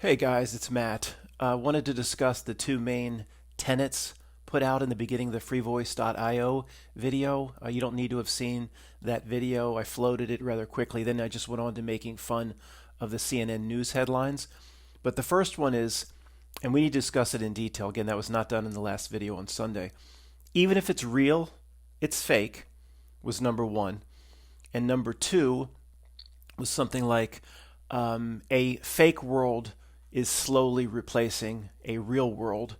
Hey guys, it's Matt. Wanted to discuss the two main tenets put out in the beginning of the freevoice.io video. You don't need to have seen that video. I floated it rather quickly. Then I just went on to making fun of the CNN news headlines. But the first one is, and we need to discuss it in detail. Again, that was not done in the last video on Sunday. Even if it's real, it's fake, was number one. And number two was something like a fake world is slowly replacing a real world.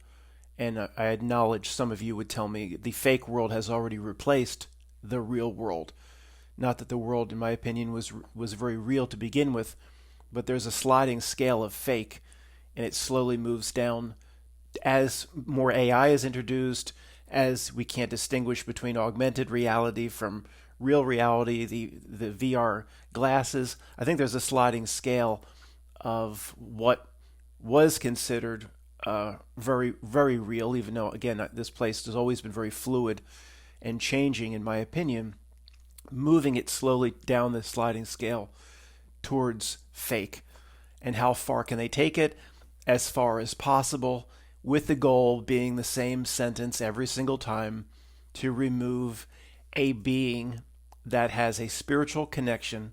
And I acknowledge some of you would tell me the fake world has already replaced the real world. Not that the world, in my opinion, was very real to begin with, but there's a sliding scale of fake, and it slowly moves down as more AI is introduced, as we can't distinguish between augmented reality from real reality, the VR glasses. I think there's a sliding scale of what was considered very, very real, even though, again, this place has always been very fluid and changing, in my opinion, moving it slowly down the sliding scale towards fake. And how far can they take it? As far as possible, with the goal being the same sentence every single time, to remove a being that has a spiritual connection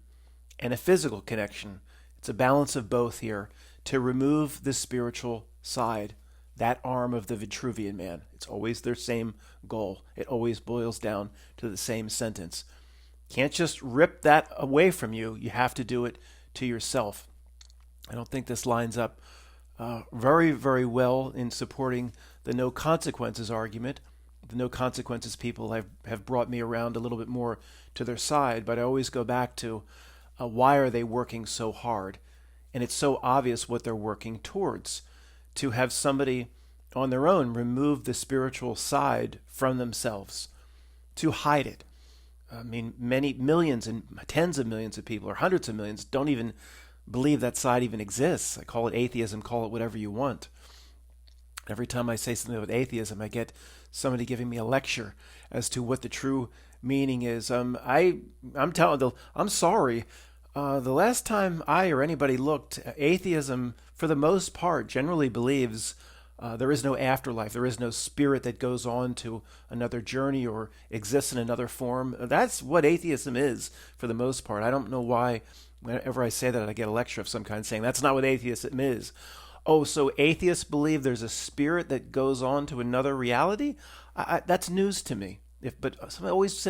and a physical connection. It's a balance of both here, to remove the spiritual side, that arm of the Vitruvian man. It's always their same goal. It always boils down to the same sentence. Can't just rip that away from you. You have to do it to yourself. I don't think this lines up very, very well in supporting the no consequences argument. The no consequences people have brought me around a little bit more to their side, but I always go back to why are they working so hard? And it's so obvious what they're working towards. To have somebody on their own remove the spiritual side from themselves, to hide it. I mean, many millions and tens of millions of people, or hundreds of millions, don't even believe that side even exists. I call it atheism, call it whatever you want. Every time I say something about atheism, I get somebody giving me a lecture as to what the true meaning is. I'm sorry. The last time I or anybody looked, atheism, for the most part, generally believes there is no afterlife. There is no spirit that goes on to another journey or exists in another form. That's what atheism is, for the most part. I don't know why, whenever I say that, I get a lecture of some kind saying that's not what atheism is. Oh, so atheists believe there's a spirit that goes on to another reality? That's news to me. But somebody always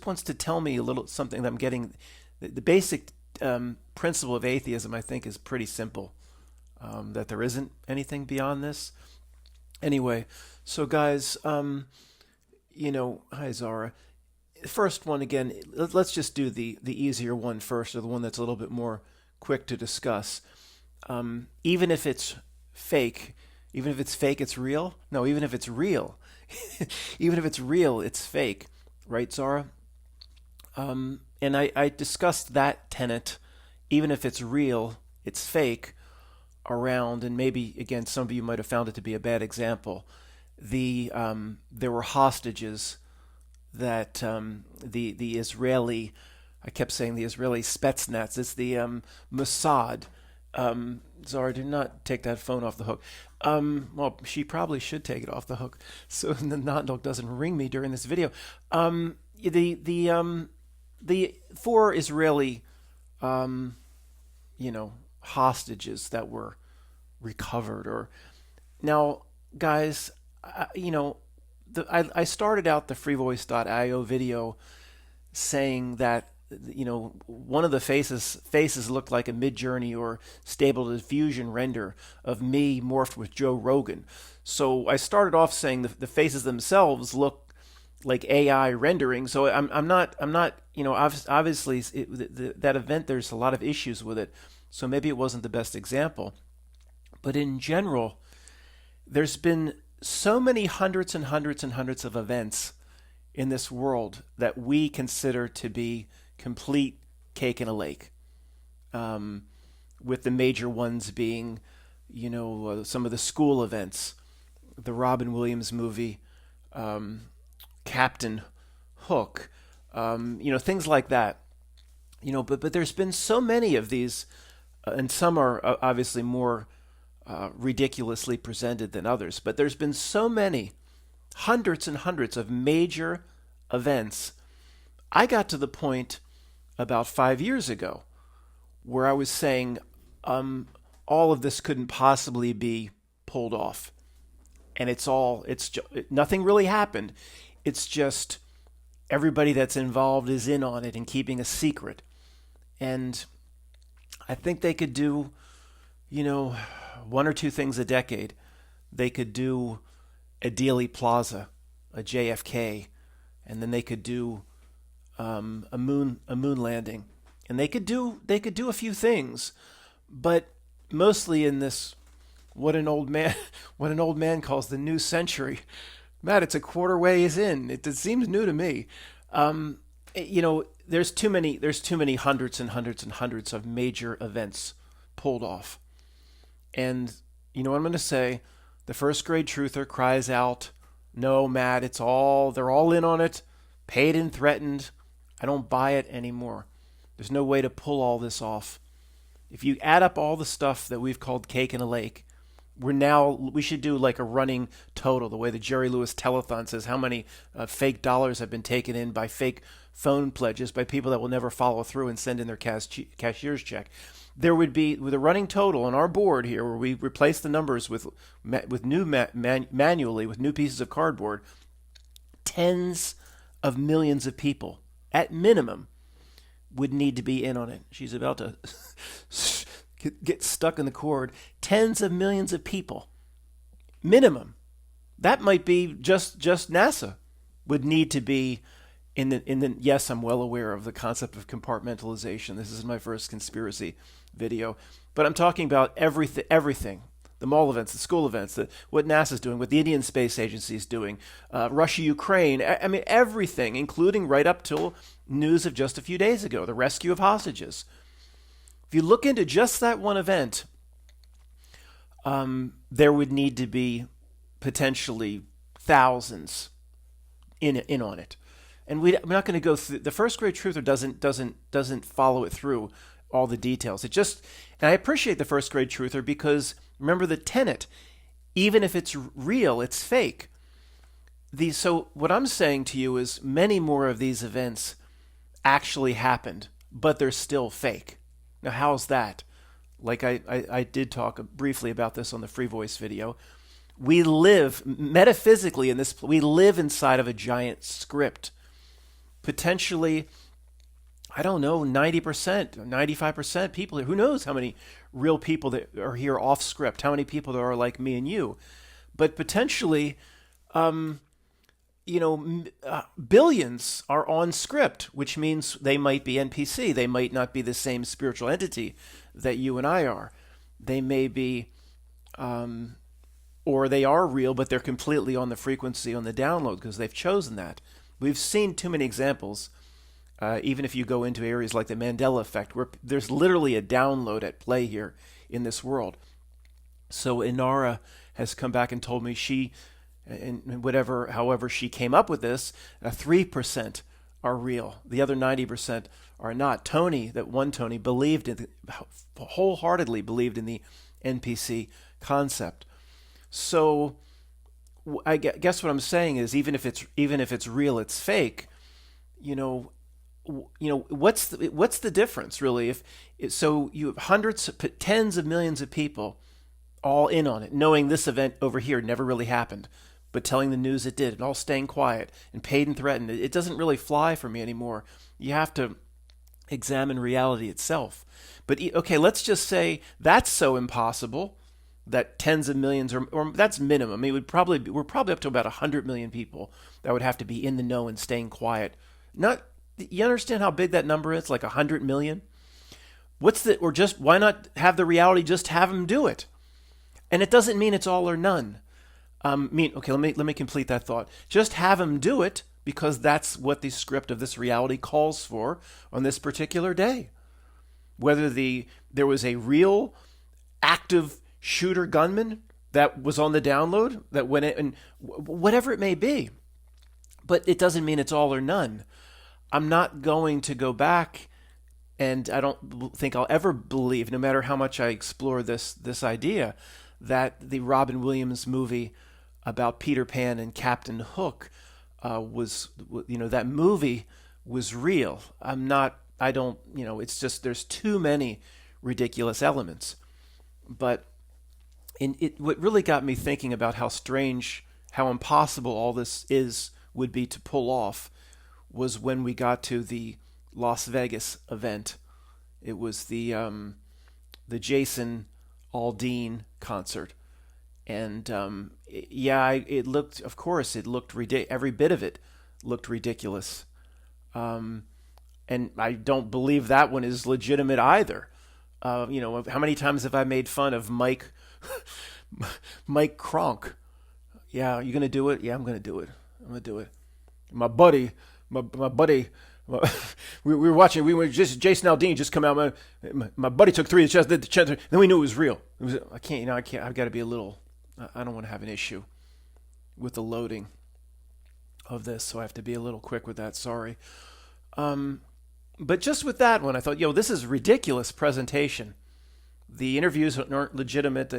wants to tell me a little something that I'm getting. The basic principle of atheism, I think, is pretty simple. That there isn't anything beyond this. Anyway, so guys, hi Zara. First one again. Let's just do the easier one first, or the one that's a little bit more quick to discuss. Even if it's fake, it's real. No, even if it's real, even if it's real, it's fake, right, Zara? And I discussed that tenet, even if it's real, it's fake, around, and maybe again some of you might have found it to be a bad example. There were hostages that the Israeli, I kept saying the Israeli Spetsnaz, it's the Mossad. Zara, do not take that phone off the hook. Well, she probably should take it off the hook so the knock doesn't ring me during this video. The four Israeli, hostages that were recovered. Or now, guys, I started out the freevoice.io video saying that one of the faces looked like a Midjourney or Stable Diffusion render of me morphed with Joe Rogan. So I started off saying the faces themselves look like AI rendering. So I'm not obviously that event, there's a lot of issues with it. So maybe it wasn't the best example. But in general, there's been so many hundreds and hundreds and hundreds of events in this world that we consider to be complete cake in a lake. With the major ones being, some of the school events, the Robin Williams movie, Captain Hook, things like that. But there's been so many of these, and some are obviously more ridiculously presented than others. But there's been so many, hundreds and hundreds of major events. I got to the point about 5 years ago where I was saying all of this couldn't possibly be pulled off, and nothing really happened. It's just everybody that's involved is in on it and keeping a secret. And I think they could do, one or two things a decade. They could do a Dealey Plaza, a JFK, and then they could do a moon landing, and they could do a few things, but mostly in this what an old man calls the new century. Matt, it's a quarter ways in. It seems new to me. There's too many hundreds and hundreds and hundreds of major events pulled off. And you know what I'm going to say? The first grade truther cries out, "No, Matt, they're all in on it, paid and threatened. I don't buy it anymore. There's no way to pull all this off." If you add up all the stuff that we've called cake in a lake, we should do like a running total, the way the Jerry Lewis telethon says how many fake dollars have been taken in by fake phone pledges by people that will never follow through and send in their cashier's check. There would be, with a running total on our board here, where we replace the numbers with manually with new pieces of cardboard, tens of millions of people at minimum would need to be in on it. She's about to get stuck in the cord. Tens of millions of people, minimum. That might be just NASA would need to be in the. Yes, I'm well aware of the concept of compartmentalization. This is my first conspiracy video, but I'm talking about everything. The mall events, the school events, what NASA's doing, what the Indian Space Agency is doing, Russia, Ukraine. I mean, everything, including right up till news of just a few days ago, the rescue of hostages. If you look into just that one event, there would need to be potentially thousands in on it. And we're not going to go through. The first grade truther doesn't follow it through all the details. And I appreciate the first grade truther because remember the tenet, even if it's real, it's fake. So what I'm saying to you is many more of these events actually happened, but they're still fake. Now, how's that? Like I did talk briefly about this on the Free Voice video. We live metaphysically we live inside of a giant script. Potentially, I don't know, 90%, 95% people, who knows how many real people that are here off script, how many people there are like me and you. But potentially, billions are on script, which means they might be NPC. They might not be the same spiritual entity that you and I are. They may be, or they are real, but they're completely on the frequency, on the download, because they've chosen that. We've seen too many examples, even if you go into areas like the Mandela effect, where there's literally a download at play here in this world. So Inara has come back and told me however she came up with this, 3% are real. The other 90% are not. Tony wholeheartedly believed in the NPC concept. So I guess what I'm saying is even if it's real, it's fake. What's the difference really? So you have tens of millions of people all in on it, knowing this event over here never really happened, but telling the news it did, and all staying quiet and paid and threatened. It doesn't really fly for me anymore. You have to examine reality itself. But okay, let's just say that's so impossible that tens of millions, or that's minimum. I mean, we're probably up to about 100 million people that would have to be in the know and staying quiet. You understand how big that number is? Like 100 million. Why not have the reality? Just have them do it, and it doesn't mean it's all or none. Let me complete that thought. Just have them do it because that's what the script of this reality calls for on this particular day. Whether there was a real active shooter gunman that was on the download that went in, and whatever it may be, but it doesn't mean it's all or none. I'm not going to go back, and I don't think I'll ever believe, no matter how much I explore this idea, that the Robin Williams movie about Peter Pan and Captain Hook was, that movie was real. I don't, it's just there's too many ridiculous elements. But what really got me thinking about how strange, how impossible all this would be to pull off was when we got to the Las Vegas event. It was the Jason Aldean concert, and it looked, of course, every bit of it looked ridiculous, and I don't believe that one is legitimate either. How many times have I made fun of Mike Kronk? Yeah, you gonna do it? Yeah, I'm gonna do it. I'm gonna do it. My buddy, my buddy. We were watching. We were just Jason Aldean just come out. My buddy took 3 of the chest. Then we knew it was real. I can't. I can't. I've got to be a little. I don't want to have an issue with the loading of this, so I have to be a little quick with that. Sorry. But just with that one, I thought, this is ridiculous presentation. The interviews aren't legitimate.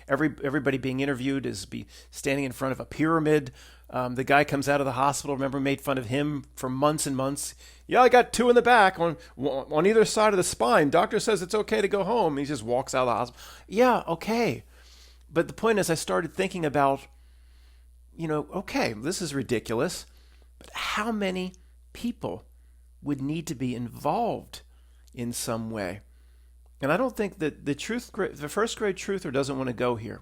Everybody being interviewed is standing in front of a pyramid. The guy comes out of the hospital. Remember, made fun of him for months and months. Yeah, I got 2 in the back on either side of the spine. Doctor says it's okay to go home. He just walks out of the hospital. Yeah, okay. But the point is, I started thinking about, okay, this is ridiculous. But how many people would need to be involved in some way? And I don't think that the first grade truther doesn't want to go here.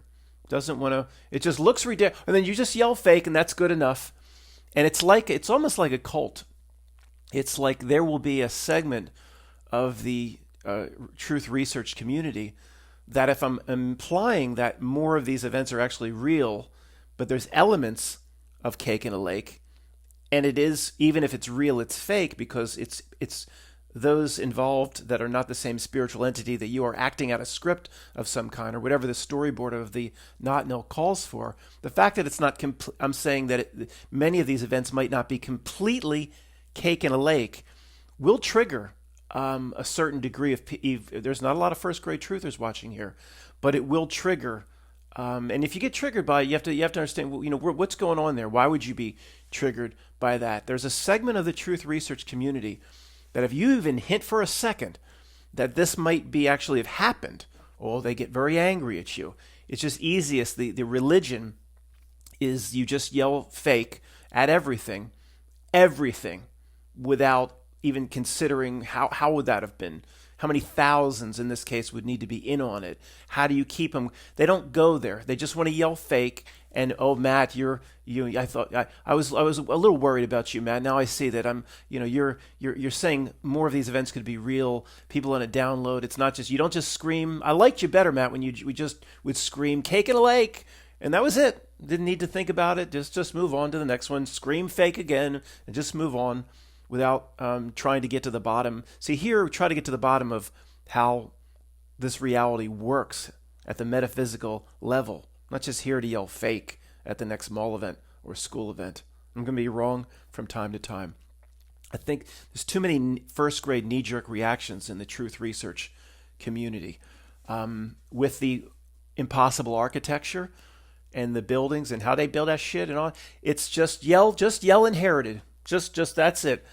Doesn't want to. It just looks ridiculous, and then you just yell fake, and that's good enough. And it's almost like a cult. It's like there will be a segment of the truth research community that if I'm implying that more of these events are actually real, but there's elements of cake in a lake, and it is, even if it's real, it's fake because it's those involved that are not the same spiritual entity, that you are acting out a script of some kind or whatever the storyboard of the not nil calls for. The fact that it's not, I'm saying that many of these events might not be completely cake in a lake, will trigger a certain degree of, there's not a lot of first grade truthers watching here, but it will trigger. And if you get triggered by it, you have to understand, what's going on there. Why would you be triggered by that? There's a segment of the truth research community that if you even hint for a second that this might be actually have happened, they get very angry at you. It's just easiest. The religion is you just yell fake at everything, without even considering how would that have been. How many thousands in this case would need to be in on it? How do you keep them? They don't go there. They just want to yell fake. And Matt, I thought I was a little worried about you, Matt. Now I see that you're saying more of these events could be real. People on a download. It's not just, you don't just scream. I liked you better, Matt, when we just would scream cake in a lake, and that was it. Didn't need to think about it. Just move on to the next one. Scream fake again, and just move on without trying to get to the bottom. See, here we try to get to the bottom of how this reality works at the metaphysical level. I'm not just here to yell fake at the next mall event or school event. I'm going to be wrong from time to time. I think there's too many first grade knee-jerk reactions in the truth research community. With the impossible architecture and the buildings and how they build that shit and all, it's just yell inherited. Just that's it.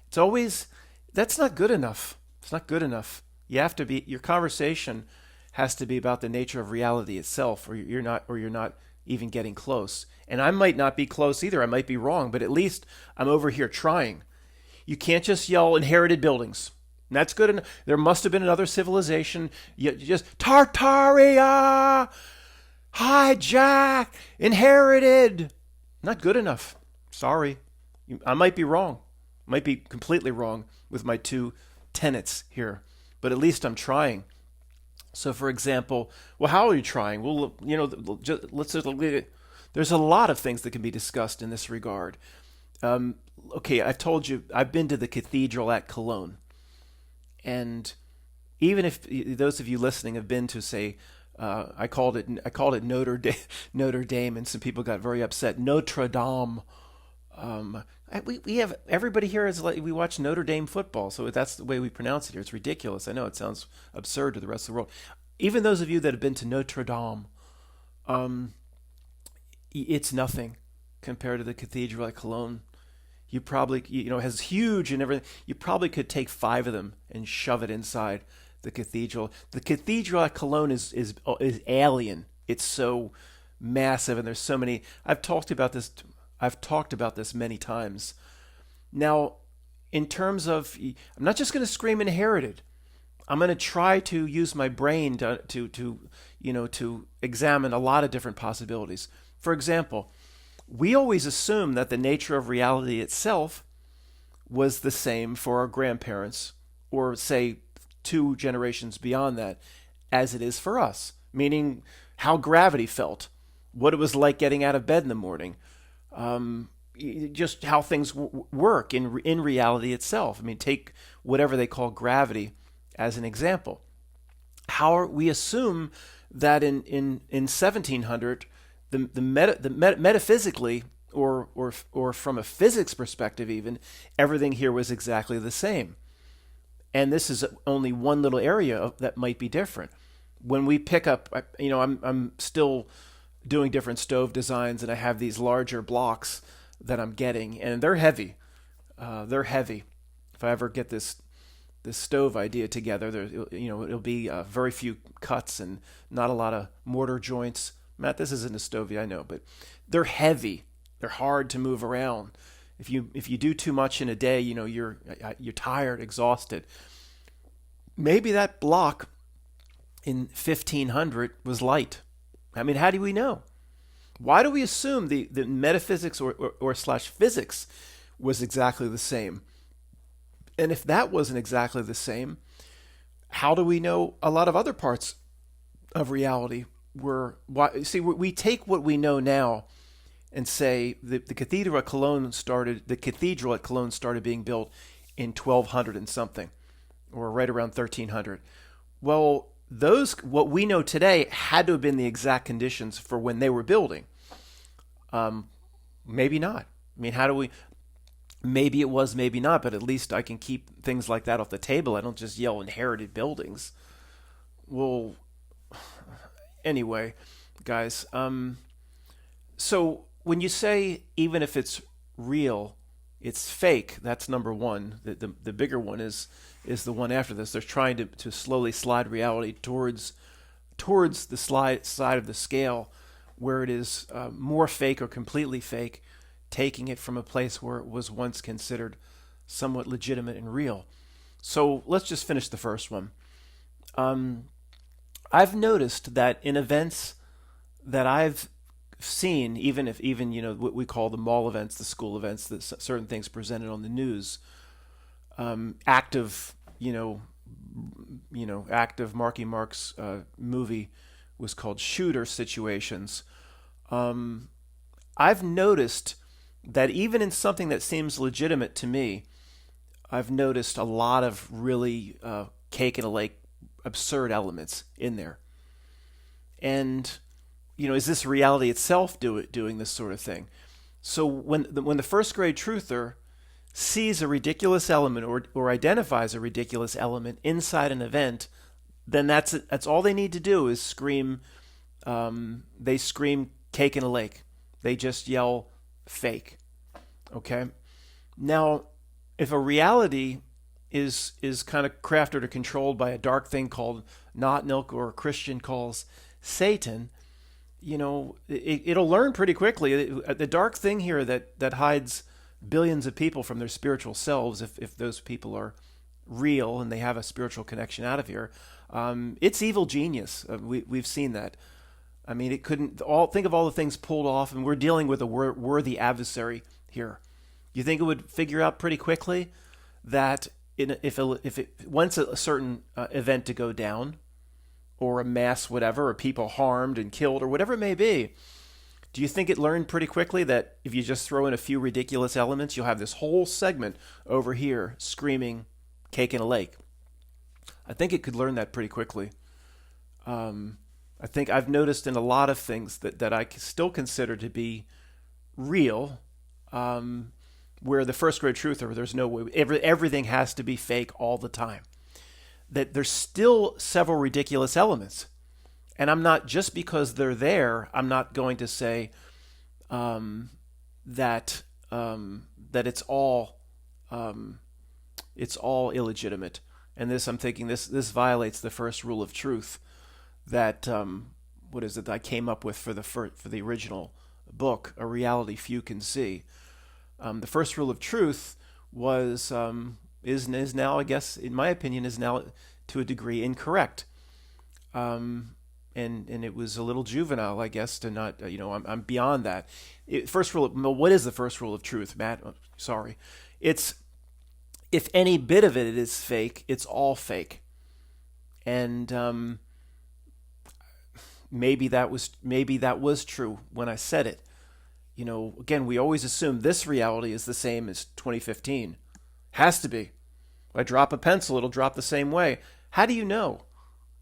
It's always, that's not good enough. It's not good enough. You have to be, your conversation has to be about the nature of reality itself, or you're not even getting close. And I might not be close either. I might be wrong, but at least I'm over here trying. You can't just yell inherited buildings. And that's good enough. There must have been another civilization. You just Tartaria, hijack, inherited. Not good enough. Sorry. I might be wrong. Might be completely wrong with my 2 tenets here. But at least I'm trying. So, for example, how are you trying? Well, there's a lot of things that can be discussed in this regard. Okay, I've told you, I've been to the cathedral at Cologne. And even if those of you listening have been to, say, I called it Notre Dame, and some people got very upset. Notre Dame. We have, everybody here is like, we watch Notre Dame football, so that's the way we pronounce it here. It's ridiculous. I know it sounds absurd to the rest of the world. Even those of you that have been to Notre Dame, Um, it's nothing compared to the cathedral at Cologne. You probably, has huge and everything. You probably could take five of them and shove it inside the cathedral. The cathedral at Cologne is alien. It's so massive, and there's so many. I've talked about this. I've talked about this many times. Now, in terms of, I'm not just going to scream inherited. I'm going to try to use my brain to examine a lot of different possibilities. For example, we always assume that the nature of reality itself was the same for our grandparents, or say 2 generations beyond that, as it is for us, meaning how gravity felt, what it was like getting out of bed in the morning, um, just how things work in reality itself. I mean, take whatever they call gravity as an example. We assume that in 1700 metaphysically, or from a physics perspective even, everything here was exactly the same. And this is only one little area that might be different. When we pick up, I'm still doing different stove designs, and I have these larger blocks that I'm getting, and they're heavy. They're heavy. If I ever get this stove idea together, it'll be very few cuts and not a lot of mortar joints. Matt, this isn't a stovey, I know, but they're heavy. They're hard to move around. If you do too much in a day, you're tired, exhausted. Maybe that block in 1500 was light. I mean, how do we know? Why do we assume the metaphysics or slash physics was exactly the same? And if that wasn't exactly the same, how do we know a lot of other parts of reality were? Why? See, we take what we know now and say the cathedral at Cologne started. The cathedral at Cologne started being built in 1200 and something, or right around 1300. Well, what we know today had to have been the exact conditions for when they were building. Maybe not. I mean, how do we? Maybe it was, maybe not, but at least I can keep things like that off the table. I don't just yell inherited buildings. Well, anyway, guys, so when you say even if it's real, it's fake, that's number one. The bigger one is the one after this. They're trying to slowly slide reality towards the side of the scale where it is more fake or completely fake, taking it from a place where it was once considered somewhat legitimate and real. So let's just finish the first one. I've noticed that in events that I've seen, even what we call the mall events, the school events, that certain things presented on the news, active Marky Mark's movie was called Shooter Situations. I've noticed that even in something that seems legitimate to me, I've noticed a lot of really cake and a lake absurd elements in there. And is this reality itself doing this sort of thing? So when the first grade truther sees a ridiculous element or identifies a ridiculous element inside an event, then that's all they need to do is scream. They scream cake in a lake. They just yell fake. Okay. Now, if a reality is kind of crafted or controlled by a dark thing called not Nilk, or a Christian calls Satan, it'll learn pretty quickly. The dark thing here that hides billions of people from their spiritual selves, if those people are real and they have a spiritual connection out of here, it's evil genius. We've seen that. I mean, it couldn't think of all the things pulled off, and we're dealing with a worthy adversary here. You think it would figure out pretty quickly that if it wants a certain event to go down, or a mass whatever, or people harmed and killed, or whatever it may be, do you think it learned pretty quickly that if you just throw in a few ridiculous elements, you'll have this whole segment over here screaming cake in a lake? I think it could learn that pretty quickly. I think I've noticed in a lot of things that I still consider to be real, where the first grade truther, there's no way, everything has to be fake all the time. That there's still several ridiculous elements. And I'm not, just because they're there, I'm not going to say um, that that um, it's all illegitimate. And this, I'm thinking, this violates the first rule of truth that what is it that I came up with for the original book, A Reality Few Can See. The first rule of truth was is now, I guess, in my opinion, is now to a degree incorrect. And it was a little juvenile, I guess, to not, I'm beyond that. First rule, what is the first rule of truth, Matt? Oh, sorry. It's, if any bit of it is fake, it's all fake. And maybe that was true when I said it. Again, we always assume this reality is the same as 2015. Has to be. If I drop a pencil, it'll drop the same way. How do you know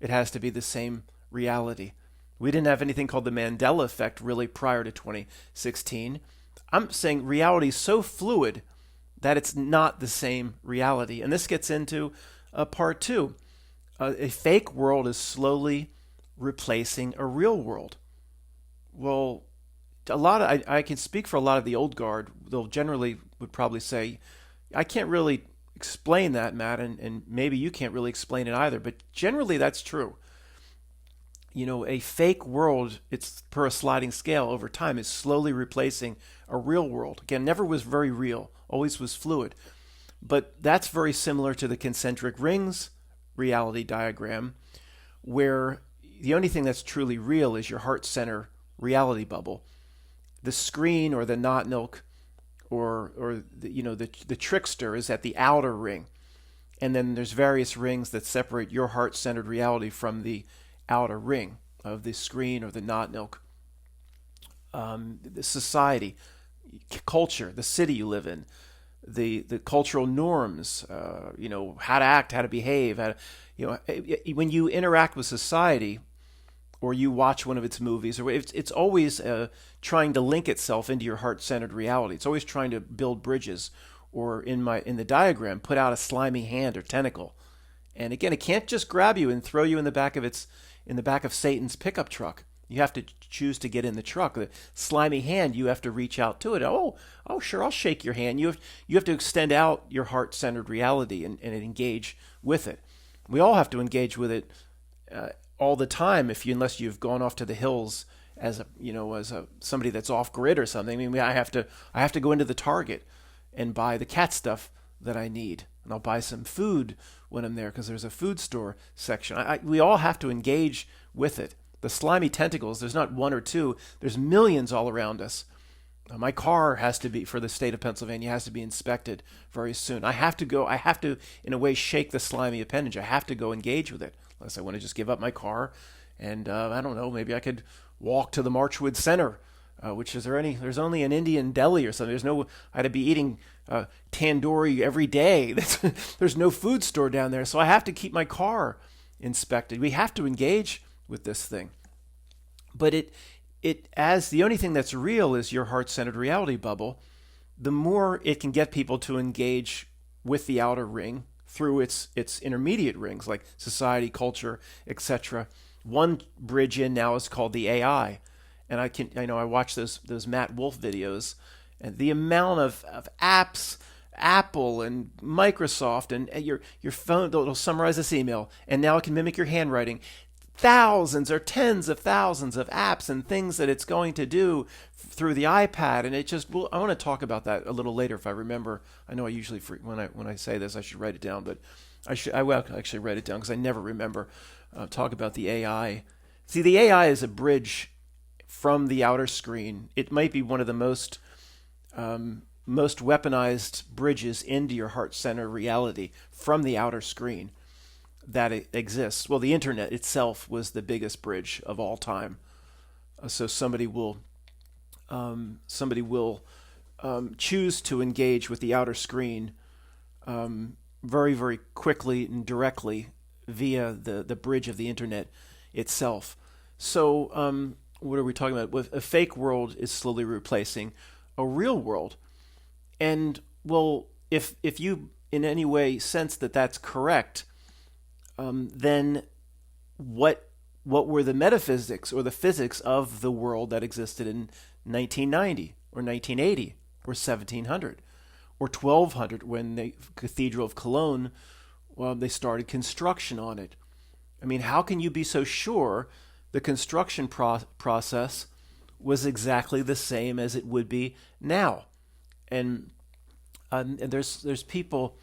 it has to be the same reality? We didn't have anything called the Mandela effect really prior to 2016. I'm saying reality is so fluid that it's not the same reality. And this gets into part two. A fake world is slowly replacing a real world. Well, I can speak for a lot of the old guard. They'll generally would probably say, I can't really explain that, Matt, and maybe you can't really explain it either, but generally that's true. A fake world, it's per a sliding scale over time, is slowly replacing a real world. Again, never was very real, always was fluid. But that's very similar to the concentric rings reality diagram, where the only thing that's truly real is your heart center reality bubble. The screen or the knot milk or the trickster is at the outer ring. And then there's various rings that separate your heart-centered reality from the outer ring of the screen or the knot milk. The society, culture, the city you live in, the cultural norms, how to act, how to behave, when you interact with society, or you watch one of its movies, or it's always trying to link itself into your heart-centered reality. It's always trying to build bridges, or in the diagram, put out a slimy hand or tentacle. And again, it can't just grab you and throw you in the back of Satan's pickup truck. You have to choose to get in the truck. The slimy hand, you have to reach out to it. Oh, sure, I'll shake your hand. You have to extend out your heart-centered reality and engage with it. We all have to engage with it all the time, unless you've gone off to the hills as somebody that's off grid or something. I mean, I have to go into the Target and buy the cat stuff that I need, and I'll buy some food when I'm there because there's a food store section. We all have to engage with it. The slimy tentacles, there's not one or two, there's millions all around us. My car has to be, for the state of Pennsylvania, has to be inspected very soon. I have to, in a way, shake the slimy appendage. I have to go engage with it, unless I want to just give up my car. And I don't know, maybe I could walk to the Marchwood Center, there's only an Indian deli or something. I had to be eating tandoori every day. There's no food store down there, so I have to keep my car inspected. We have to engage with this thing. But as the only thing that's real is your heart-centered reality bubble, the more it can get people to engage with the outer ring through its intermediate rings like society, culture, etc. One bridge in now is called the AI, and I watch those Matt Wolf videos, and the amount of apps, Apple and Microsoft and your phone, it'll summarize this email, and now it can mimic your handwriting. Thousands or tens of thousands of apps and things that it's going to do through the iPad, and I want to talk about that a little later if I remember. I know I usually when I say this I should write it down, but I will actually write it down because I never remember. Talk about the AI. See, the AI is a bridge from the outer screen. It might be one of the most weaponized bridges into your heart center reality from the outer screen that it exists. Well, the internet itself was the biggest bridge of all time. So somebody will choose to engage with the outer screen very, very quickly and directly via the bridge of the internet itself. So what are we talking about? A fake world is slowly replacing a real world. And, well, if you in any way sense that that's correct, then what what were the metaphysics or the physics of the world that existed in 1990 or 1980 or 1700 or 1200 when the Cathedral of Cologne, well, they started construction on it. I mean, how can you be so sure the construction process was exactly the same as it would be now? And there's people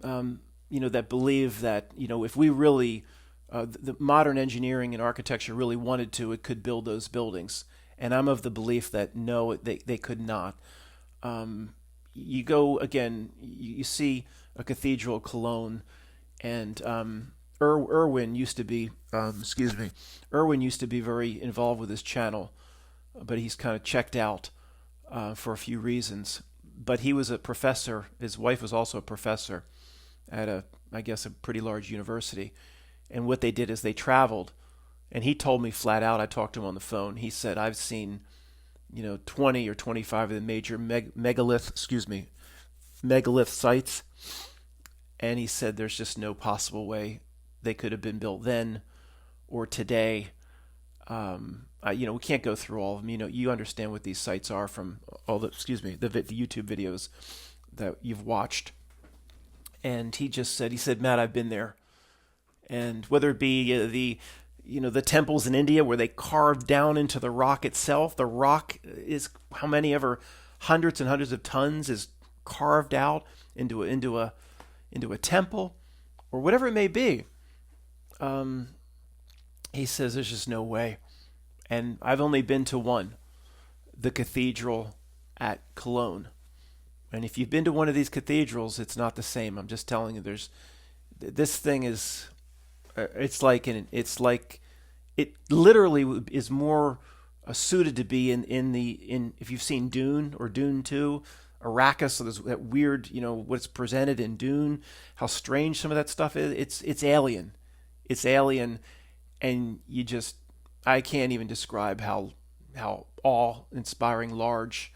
that believe that if we really the modern engineering and architecture really wanted to, it could build those buildings. And I'm of the belief that no, they could not. You go again, you see a cathedral, Cologne, and Irwin used to be, Irwin used to be very involved with his channel, but he's kind of checked out for a few reasons. But he was a professor. His wife was also a professor at I guess, a pretty large university. And what they did is they traveled. And he told me flat out, I talked to him on the phone. He said, I've seen, 20 or 25 of the major megalith sites. And he said there's just no possible way they could have been built then or today. We can't go through all of them. You understand what these sites are from all the YouTube videos that you've watched. And he said, Matt, I've been there. And whether it be the temples in India where they carved down into the rock itself, the rock is how many ever hundreds and hundreds of tons is carved out into a temple, or whatever it may be. He says there's just no way. And I've only been to one, the cathedral at Cologne. And if you've been to one of these cathedrals, it's not the same. I'm just telling you, this thing is, it literally is more suited to be in if you've seen Dune or Dune 2, Arrakis, so there's that weird, what's presented in Dune, how strange some of that stuff is. It's alien. It's alien, and I can't even describe how awe-inspiring large.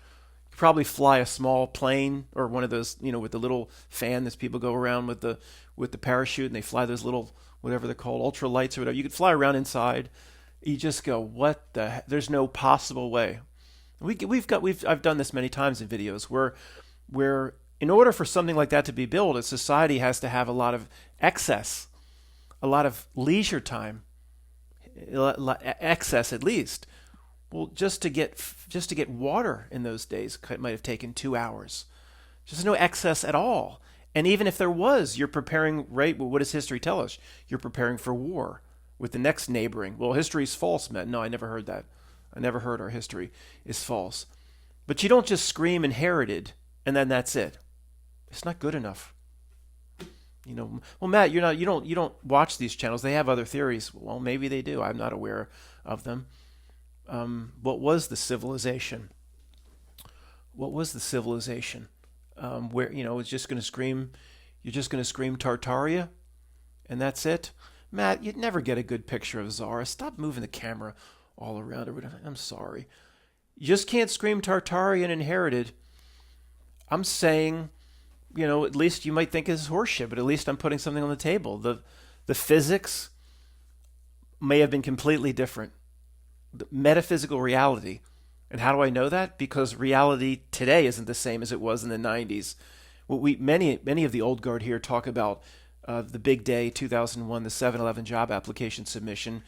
You probably fly a small plane or one of those, with the little fan that people go around with the parachute, and they fly those little, whatever they're called, ultralights or whatever. You could fly around inside. You just go, what the heck? There's no possible way. I've done this many times in videos where in order for something like that to be built, a society has to have a lot of excess, a lot of leisure time, excess at least. Well, just to get water in those days might have taken 2 hours. Just no excess at all. And even if there was, you're preparing, right? Well, what does history tell us? You're preparing for war with the next neighboring. Well, history's false, man. No, I never heard that. I never heard our history is false. But you don't just scream inherited and then that's it. It's not good enough. Well, Matt, you don't watch these channels. They have other theories. Well, maybe they do. I'm not aware of them. What was the civilization? What was the civilization? Where it's just going to scream. You're just going to scream Tartaria, and that's it. Matt, you'd never get a good picture of Zara. Stop moving the camera all around her. I'm sorry. You just can't scream Tartaria and inherited. I'm saying, at least you might think it's horseshit, but at least I'm putting something on the table. The physics may have been completely different. The metaphysical reality. And how do I know that? Because reality today isn't the same as it was in the 90s. Many of the old guard here talk about the big day, 2001, the 7-Eleven job application submission.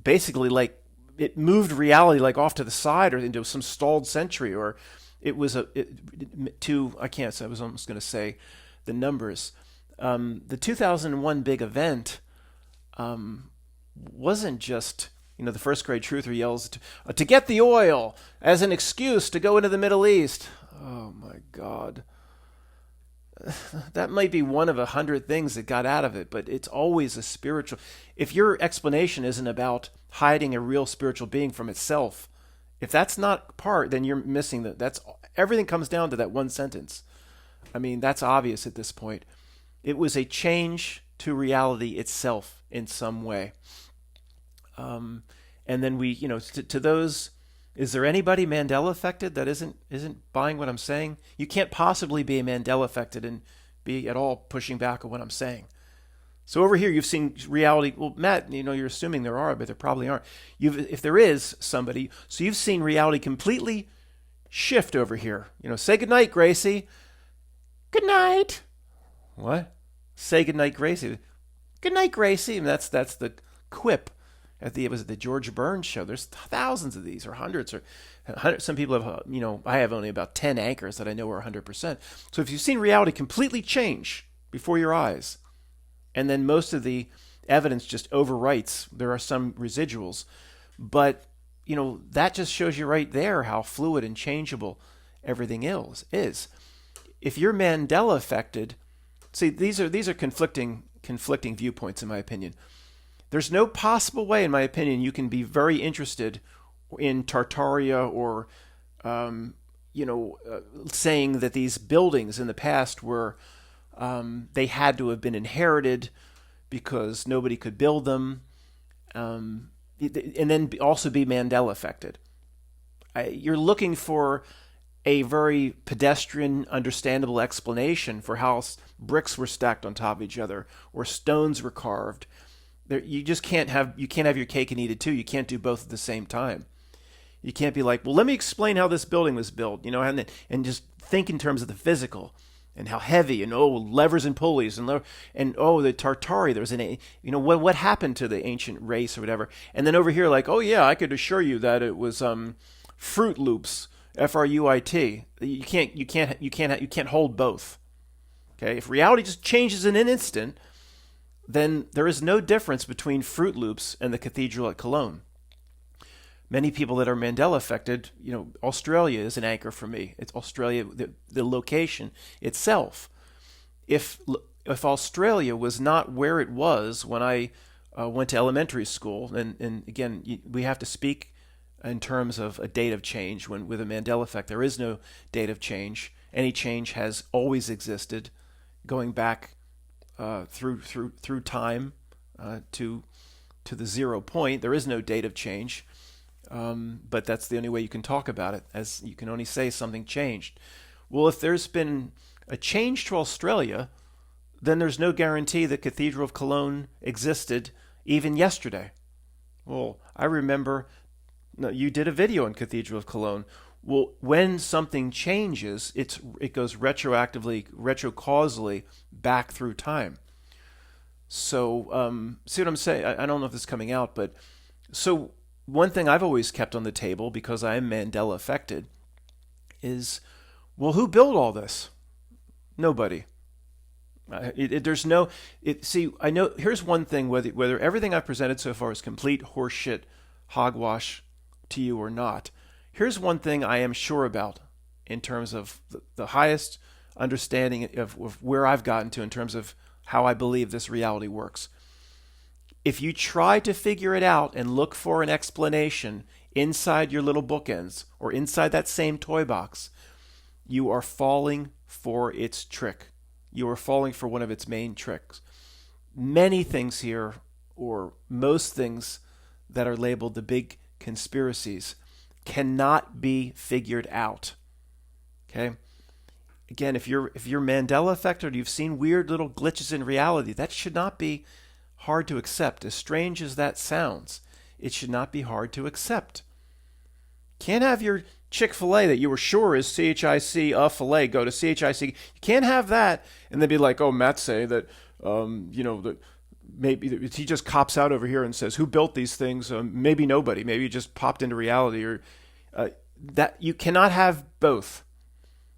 Basically, like, it moved reality like off to the side or into some stalled century, or it was I can't say, I was almost going to say the numbers. The 2001 big event wasn't just, the first grade truther yells to get the oil as an excuse to go into the Middle East. Oh my God. That might be one of 100 things that got out of it, but it's always a spiritual. If your explanation isn't about hiding a real spiritual being from itself, if that's not part, then you're missing that's everything comes down to that one sentence. I mean, that's obvious at this point. It was a change to reality itself in some way. And then we, to those, is there anybody Mandela affected that isn't buying what I'm saying? You can't possibly be Mandela affected and be at all pushing back on what I'm saying. So over here, you've seen reality. Well, Matt, you're assuming there are, but there probably aren't. If there is somebody, so you've seen reality completely shift over here. Say goodnight, Gracie. Good night. What? Say goodnight, Gracie. Good night, Gracie. And that's the quip. It was the George Burns show. There's thousands of these, or hundreds, or some people have. I have only about 10 anchors that I know are 100%. So if you've seen reality completely change before your eyes, and then most of the evidence just overwrites, there are some residuals, but that just shows you right there how fluid and changeable everything is. If you're Mandela affected, see, these are conflicting viewpoints in my opinion. There's no possible way, in my opinion, you can be very interested in Tartaria or saying that these buildings in the past were they had to have been inherited because nobody could build them, and then also be Mandela affected. You're looking for a very pedestrian, understandable explanation for how bricks were stacked on top of each other or stones were carved. You just can't have your cake and eat it too. You can't do both at the same time. You can't be like, well, let me explain how this building was built, and just think in terms of the physical and how heavy and levers and pulleys and the Tartari. There was what happened to the ancient race or whatever. And then over here, like, oh yeah, I could assure you that it was Fruit Loops, Fruit. You can't hold both. Okay, if reality just changes in an instant, then there is no difference between Fruit Loops and the cathedral at Cologne. Many people that are Mandela affected, Australia is an anchor for me. It's Australia, the location itself. If Australia was not where it was when I went to elementary school, and again, we have to speak in terms of a date of change. With a Mandela effect, there is no date of change. Any change has always existed, going back through time to the 0 point. There is no date of change, but that's the only way you can talk about it, as you can only say something changed. Well, if there's been a change to Australia, then there's no guarantee the Cathedral of Cologne existed even yesterday. Well, I remember you did a video on Cathedral of Cologne. Well, when something changes, it goes retrocausally back through time. So, see what I'm saying? I don't know if this is coming out, but so one thing I've always kept on the table, because I am Mandela affected, is, well, who built all this? Nobody. See, I know. Here's one thing: whether everything I've presented so far is complete horseshit, hogwash to you or not. Here's one thing I am sure about in terms of the highest understanding of where I've gotten to in terms of how I believe this reality works. If you try to figure it out and look for an explanation inside your little bookends or inside that same toy box, you are falling for its trick. You are falling for one of its main tricks. Many things here, or most things that are labeled the big conspiracies, cannot be figured out. Okay? Again, if you're Mandela affected, you've seen weird little glitches in reality, that should not be hard to accept. As strange as that sounds, it should not be hard to accept. Can't have your Chick-fil-A that you were sure is CHIC a filet go to CHIC. You can't have that and then be like, oh, Matt say that that maybe he just cops out over here and says, who built these things? Maybe nobody. Maybe it just popped into reality. Or that you cannot have both.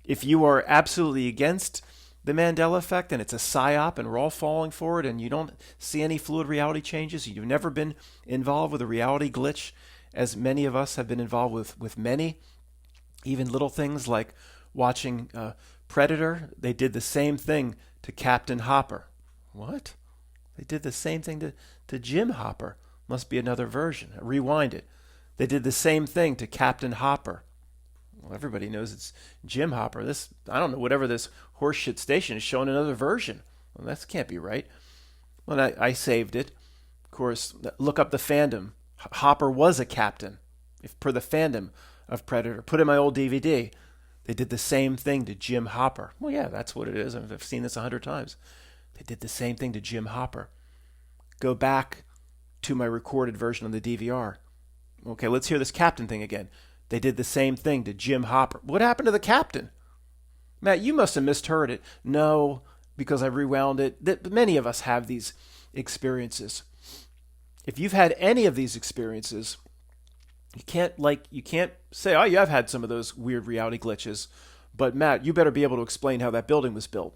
If you are absolutely against the Mandela effect and it's a psyop and we're all falling for it and you don't see any fluid reality changes, you've never been involved with a reality glitch, as many of us have been involved with many, even little things like watching Predator. They did the same thing to Captain Hopper. What? They did the same thing to Jim Hopper. Must be another version. Rewind it. They did the same thing to Captain Hopper. Well, everybody knows it's Jim Hopper. I don't know, whatever this horseshit station is showing another version. Well, that can't be right. Well, I saved it. Of course, look up the fandom. Hopper was a captain, if per the fandom of Predator. Put in my old DVD. They did the same thing to Jim Hopper. Well, yeah, that's what it is. I've seen this 100 times. They did the same thing to Jim Hopper. go back to my recorded version on the DVR. Okay, let's hear this captain thing again. They did the same thing to Jim Hopper. What happened to the captain? Matt, you must have misheard it. No, because I rewound it. Many of us have these experiences. If you've had any of these experiences, you can't say, oh yeah, I've had some of those weird reality glitches. But Matt, you better be able to explain how that building was built.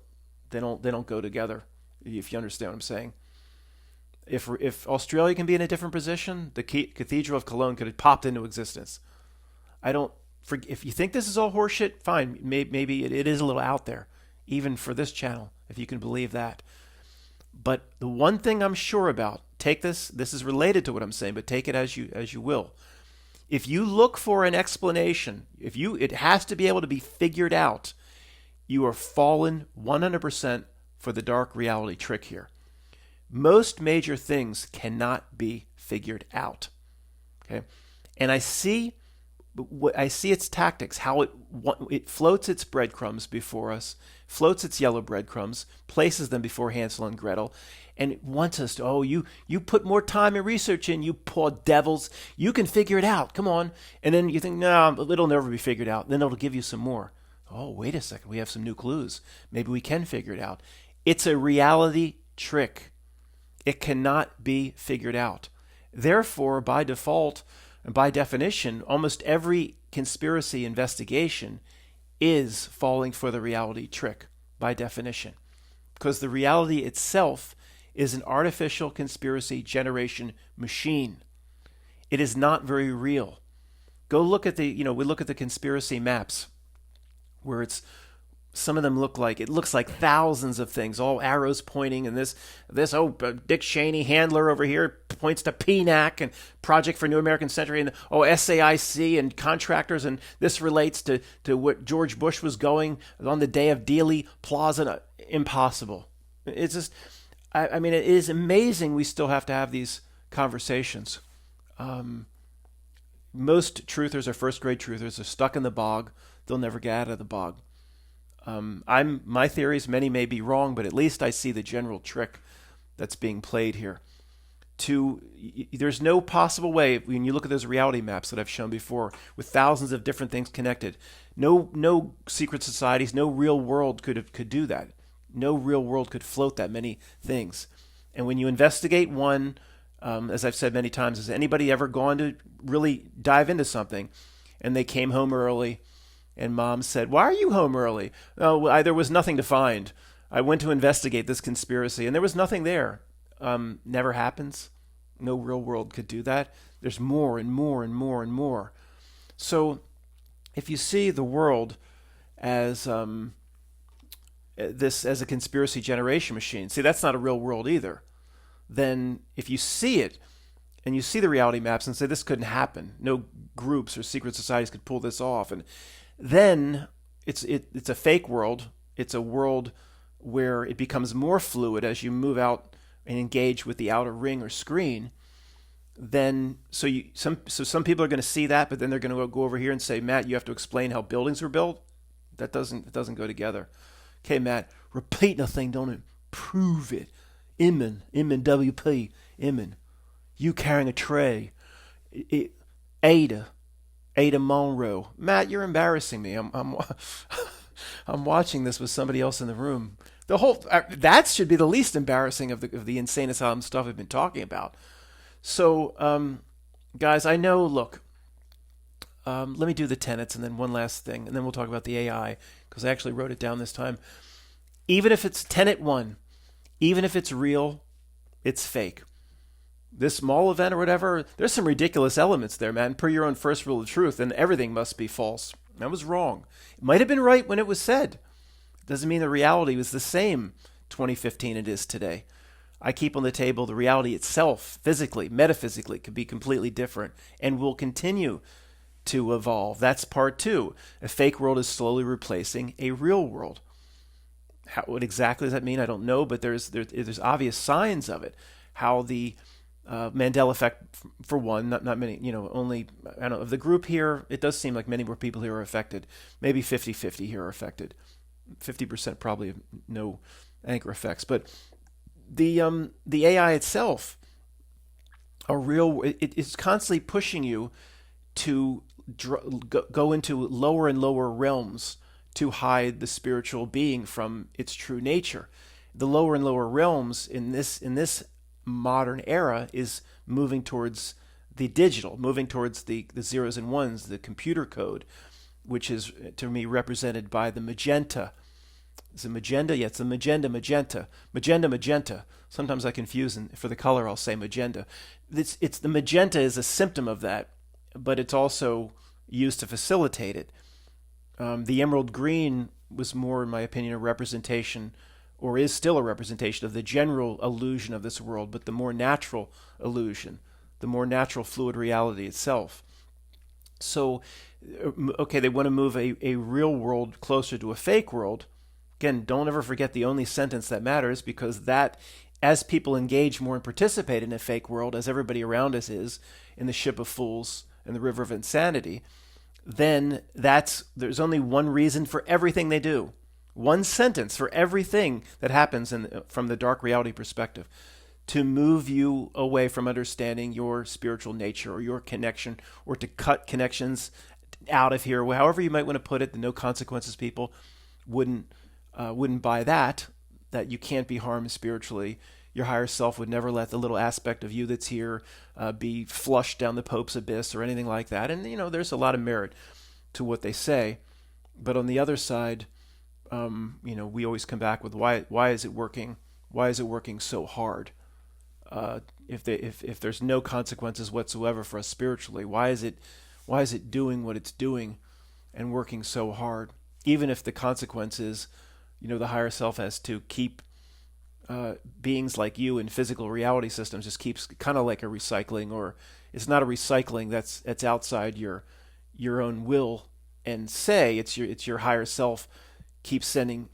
They don't go together, if you understand what I'm saying. If Australia can be in a different position, the Cathedral of Cologne could have popped into existence. If you think this is all horseshit, fine. Maybe it is a little out there, even for this channel, if you can believe that. But the one thing I'm sure about, take this is related to what I'm saying, but take it as you will. If you look for an explanation, it has to be able to be figured out, you are fallen 100% for the dark reality trick here. Most major things cannot be figured out. Okay? And I see its tactics, how it floats its breadcrumbs before us, floats its yellow breadcrumbs, places them before Hansel and Gretel, and it wants us to, you put more time and research in, you poor devils, you can figure it out, come on. And then you think, no, it'll never be figured out. Then it'll give you some more. Oh, wait a second, we have some new clues. Maybe we can figure it out. It's a reality trick. It cannot be figured out. Therefore, by default, and by definition, almost every conspiracy investigation is falling for the reality trick, by definition. Because the reality itself is an artificial conspiracy generation machine. It is not very real. Go look at we look at the conspiracy maps, where some of them looks like thousands of things, all arrows pointing, and Dick Cheney handler over here points to PNAC and Project for New American Century, and SAIC and contractors, and this relates to what George Bush was going on the day of Dealey Plaza. Impossible. It's just, it is amazing we still have to have these conversations. Most truthers are first-grade truthers. They're stuck in the bog. They'll never get out of the bog. My theories, many may be wrong, but at least I see the general trick that's being played here. There's no possible way, when you look at those reality maps that I've shown before, with thousands of different things connected, no secret societies, no real world could do that. No real world could float that many things. And when you investigate one, as I've said many times, has anybody ever gone to really dive into something, and they came home early, and Mom said, "Why are you home early?" "Oh, there was nothing to find. I went to investigate this conspiracy, and there was nothing there." Never happens. No real world could do that. There's more and more and more and more. So if you see the world as as a conspiracy generation machine, see, that's not a real world either. Then if you see it, and you see the reality maps and say this couldn't happen, no groups or secret societies could pull this off, and then it's a fake world. It's a world where it becomes more fluid as you move out and engage with the outer ring or screen. Then some people are going to see that, but then they're going to go over here and say, "Matt, you have to explain how buildings were built." That doesn't go together. Okay, Matt, repeat nothing don't improve it. Inman, WP, Inman. You carrying a tray. Ada Monroe. Matt, you're embarrassing me. I'm watching this with somebody else in the room. That should be the least embarrassing of the insane asylum stuff I've been talking about. So, guys, I know. Look, let me do the tenets and then one last thing, and then we'll talk about the AI, because I actually wrote it down this time. Even if it's tenet 1, even if it's real, it's fake. This mall event or whatever, there's some ridiculous elements there, man. Per your own first rule of truth, and everything must be false. That was wrong. It might have been right when it was said. Doesn't mean the reality was the same 2015 it is today. I keep on the table the reality itself, physically, metaphysically, could be completely different and will continue to evolve. That's part 2. A fake world is slowly replacing a real world. What exactly does that mean? I don't know, but there's obvious signs of it. How the Mandela effect, for one, not many, only, I don't know, of the group here, it does seem like many more people here are affected. Maybe 50-50 here are affected. 50% probably have no anchor effects. But the AI itself, it's constantly pushing you to go into lower and lower realms to hide the spiritual being from its true nature. The lower and lower realms in this modern era is moving towards the digital, moving towards the zeros and ones, the computer code, which is to me represented by the magenta. Is it magenta? Yeah, it's the magenta. Sometimes I confuse, and for the color I'll say magenta. It's the magenta is a symptom of that, but it's also used to facilitate it. The emerald green was more, in my opinion, a representation, or is still a representation of the general illusion of this world, but the more natural illusion, the more natural fluid reality itself. So, okay, they want to move a real world closer to a fake world. Again, don't ever forget the only sentence that matters, because that, as people engage more and participate in a fake world, as everybody around us is in the ship of fools and the river of insanity, then there's only one reason for everything they do. One sentence for everything that happens from the dark reality perspective, to move you away from understanding your spiritual nature or your connection, or to cut connections out of here. However you might want to put it, the no consequences people wouldn't buy that you can't be harmed spiritually. Your higher self would never let the little aspect of you that's here be flushed down the Pope's abyss or anything like that. And, there's a lot of merit to what they say. But on the other side, we always come back with why is it working? Why is it working so hard? If there's no consequences whatsoever for us spiritually, why is it doing what it's doing and working so hard? Even if the consequence is, the higher self has to keep beings like you in physical reality systems, just keeps kind of like a recycling, or it's not a recycling that's outside your own will and say. It's your higher self keeps sending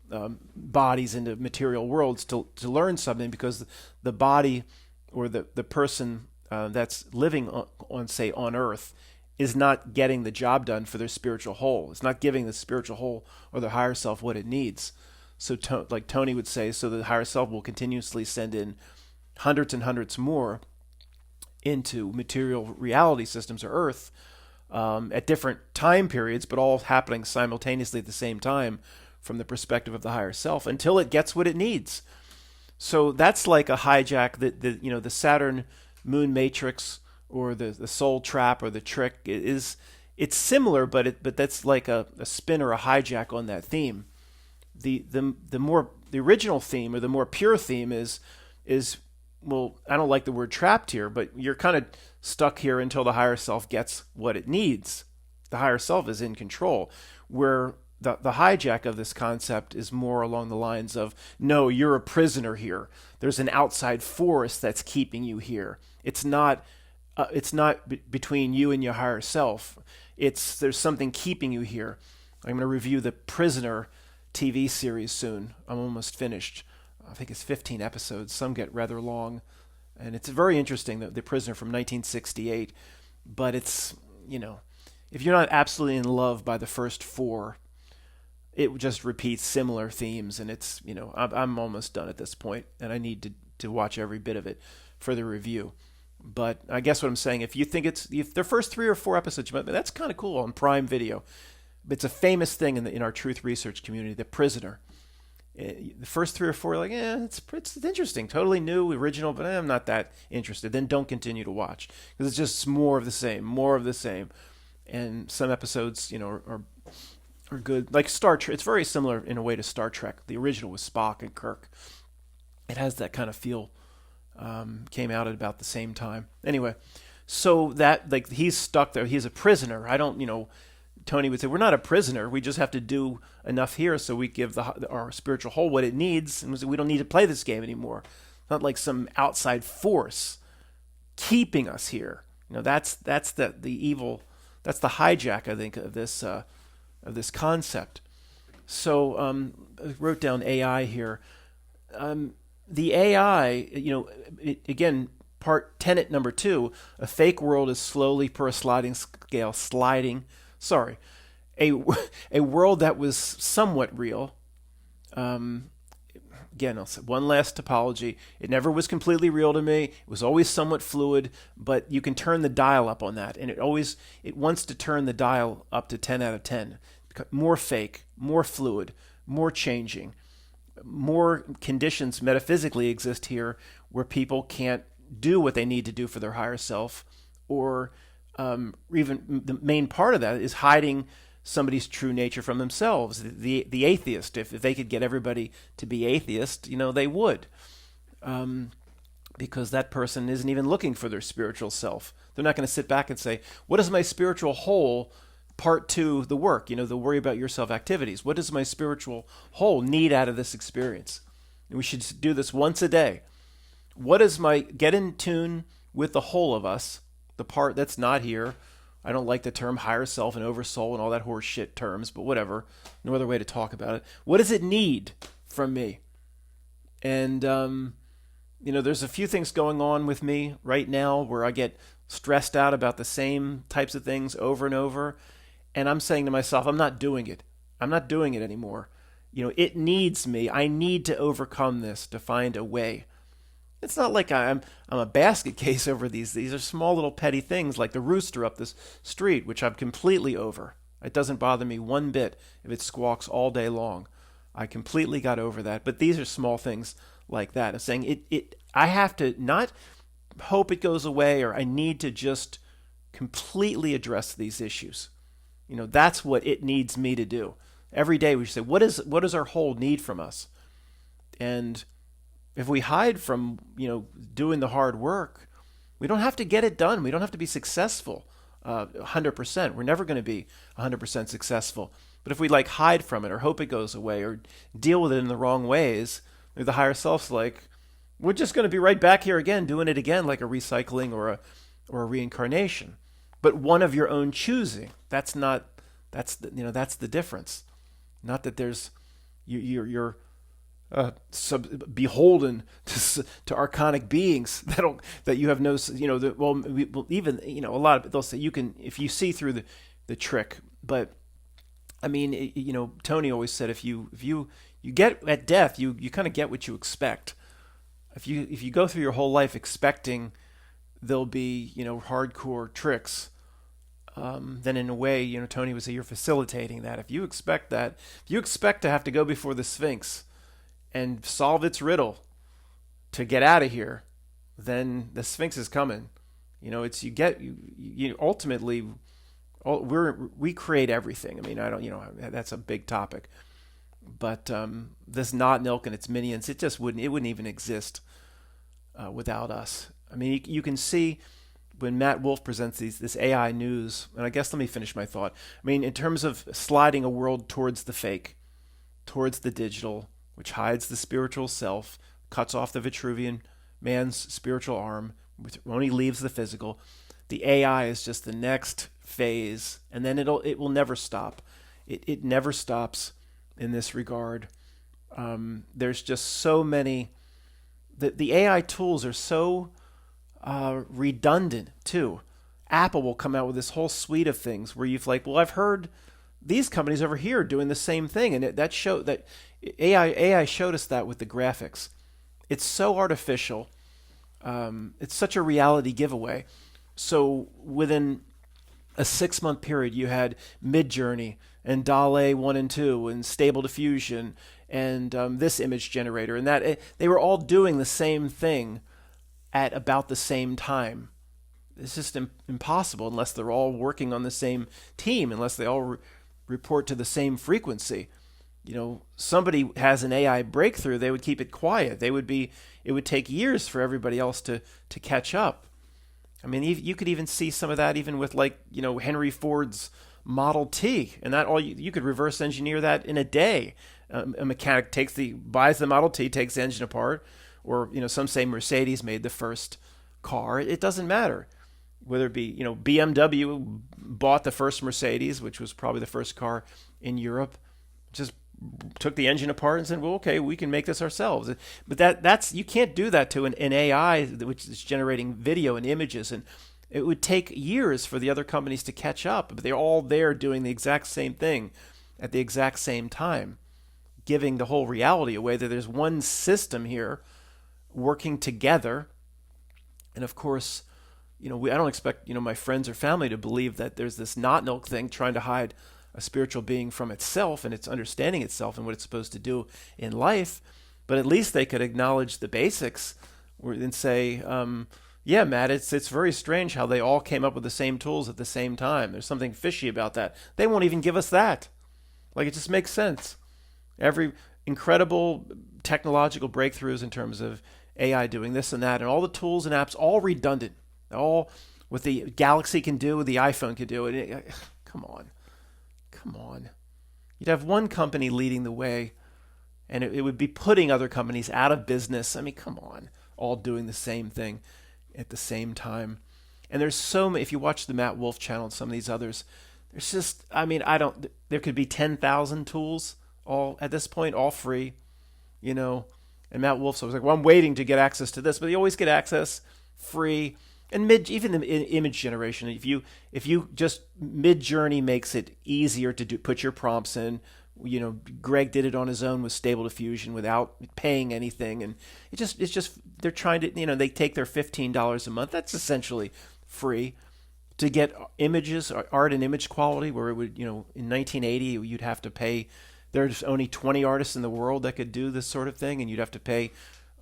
bodies into material worlds to learn something, because the body or the person that's living on Earth is not getting the job done for their spiritual whole. It's not giving the spiritual whole or the higher self what it needs. So like Tony would say, so the higher self will continuously send in hundreds and hundreds more into material reality systems or Earth at different time periods, but all happening simultaneously at the same time from the perspective of the higher self, until it gets what it needs. So that's like a hijack. The Saturn moon matrix, or the soul trap, or the trick it's similar, but that's like a spin or a hijack on that theme. The original theme, or the more pure theme is well, I don't like the word trapped here, but you're kind of stuck here until the higher self gets what it needs. The higher self is in control, where the hijack of this concept is more along the lines of, no, you're a prisoner here. There's an outside force that's keeping you here. It's not between you and your higher self. There's something keeping you here. I'm going to review the Prisoner TV series soon. I'm almost finished. I think it's 15 episodes. Some get rather long, and it's very interesting. The Prisoner from 1968, but it's, if you're not absolutely in love by the first 4, it just repeats similar themes, and it's, I'm almost done at this point, and I need to watch every bit of it for the review. But I guess what I'm saying, if you think if the first 3 or 4 episodes, that's kind of cool on Prime Video. It's a famous thing in our truth research community, The Prisoner. The first 3 or 4, like, it's interesting, totally new, original, but I'm not that interested. Then don't continue to watch, because it's just more of the same. And some episodes, are good. Like Star Trek, it's very similar in a way to Star Trek. The original was Spock and Kirk. It has that kind of feel. Came out at about the same time. Anyway, so that, like, he's stuck there. He's a prisoner. Tony would say, we're not a prisoner. We just have to do enough here so we give our spiritual whole what it needs, and we don't need to play this game anymore. Not like some outside force keeping us here. That's the evil. That's the hijack, I think, of this concept. So I wrote down AI here. The AI, again, part tenet number 2, a fake world is slowly, per a sliding scale, a world that was somewhat real. again, I'll say one last topology. It never was completely real to me. It was always somewhat fluid, but you can turn the dial up on that, and it wants to turn the dial up to 10 out of 10. More fake, more fluid, more changing, more conditions metaphysically exist here where people can't do what they need to do for their higher self, or even the main part of that is hiding somebody's true nature from themselves. The atheist, if they could get everybody to be atheist, they would, because that person isn't even looking for their spiritual self. They're not going to sit back and say, what is my spiritual whole? Part two, the work, the worry about yourself activities. What does my spiritual whole need out of this experience? And we should do this once a day. What is get in tune with the whole of us, the part that's not here. I don't like the term higher self and oversoul and all that horse shit terms, but whatever. No other way to talk about it. What does it need from me? And, there's a few things going on with me right now where I get stressed out about the same types of things over and over. And I'm saying to myself, I'm not doing it. I'm not doing it anymore. It needs me. I need to overcome this to find a way. It's not like I'm a basket case over these. These are small little petty things like the rooster up this street, which I'm completely over. It doesn't bother me one bit if it squawks all day long. I completely got over that. But these are small things like that. I'm saying I have to not hope it goes away, or I need to just completely address these issues. That's what it needs me to do. Every day we should say, what does our whole need from us? And if we hide from, doing the hard work, we don't have to get it done. We don't have to be successful 100%. We're never going to be 100% successful. But if we hide from it or hope it goes away or deal with it in the wrong ways, the higher self's we're just going to be right back here again, doing it again, like a recycling or a reincarnation. But one of your own choosing. That's the difference. Not that you're beholden to archonic beings that you have no, even a lot of they'll say you can, if you see through the trick. But I mean, Tony always said if you get at death, you kind of get what you expect. If you go through your whole life expecting there'll be hardcore tricks, then in a way, Tony would say you're facilitating that. If you expect to have to go before the Sphinx and solve its riddle to get out of here, then the Sphinx is coming. Ultimately, we create everything. I mean, I don't, that's a big topic, but this knot milk and its minions, it wouldn't even exist without us. I mean, you can see when Matt Wolf presents this AI news, and I guess let me finish my thought. I mean, in terms of sliding a world towards the fake, towards the digital, which hides the spiritual self, cuts off the Vitruvian man's spiritual arm, which only leaves the physical. The AI is just the next phase, and then it will never stop. It never stops in this regard. There's just so many. The AI tools are so redundant too. Apple will come out with this whole suite of things where I've heard these companies over here doing the same thing, and that AI showed us that with the graphics. It's so artificial. It's such a reality giveaway. So within a 6-month period, you had Midjourney and DALL-E 1 and 2 and Stable Diffusion and this image generator and that. They were all doing the same thing at about the same time. It's just impossible unless they're all working on the same team, unless they all report to the same frequency. Somebody has an AI breakthrough, they would keep it quiet. It would take years for everybody else to catch up. I mean, you could even see some of that even with Henry Ford's Model T, and that you could reverse engineer that in a day. A mechanic buys the Model T, takes the engine apart, or some say Mercedes made the first car. It doesn't matter whether it be BMW bought the first Mercedes, which was probably the first car in Europe, just took the engine apart and said, well, okay, we can make this ourselves. But that's you can't do that to an AI which is generating video and images, and it would take years for the other companies to catch up. But they're all there doing the exact same thing at the exact same time. giving the whole reality away, that there's one system here working together. And of course, I don't expect, my friends or family to believe that there's this not milk thing trying to hide a spiritual being from itself and its understanding itself and what it's supposed to do in life. But at least they could acknowledge the basics and say, yeah, Matt, it's very strange how they all came up with the same tools at the same time. There's something fishy about that. They won't even give us that. Like, it just makes sense. Every incredible technological breakthroughs in terms of AI doing this and that, and all the tools and apps, all redundant. All what the Galaxy can do, what the iPhone can do. Come on. You'd have one company leading the way, and it would be putting other companies out of business. I mean, come on. All doing the same thing at the same time. And there's so many, if you watch the Matt Wolf channel and some of these others, there's just, there could be 10,000 tools all at this point, all free, And Matt Wolf's always like, well, I'm waiting to get access to this, but you always get access free. And even the image generation, if you just Mid-Journey makes it easier to put your prompts in. Greg did it on his own with Stable Diffusion without paying anything, and it's just they're trying to they take their $15 a month. That's essentially free to get images, art and image quality, where it would in 1980 you'd have to pay. There's only 20 artists in the world that could do this sort of thing, and you'd have to pay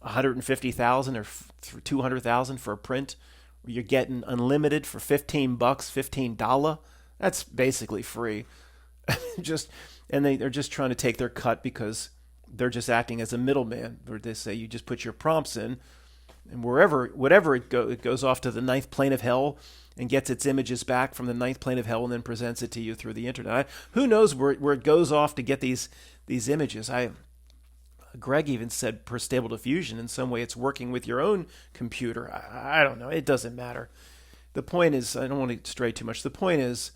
$150,000 or $200,000 for a print. You're getting unlimited for $15, $15. That's basically free. They're just trying to take their cut because they're just acting as a middleman. Where they say you just put your prompts in, and whatever it goes off to the ninth plane of hell and gets its images back from the ninth plane of hell and then presents it to you through the internet. Who knows where it goes off to get these images? Greg even said per Stable Diffusion, in some way it's working with your own computer. I don't know. It doesn't matter. The point is, I don't want to stray too much. The point is,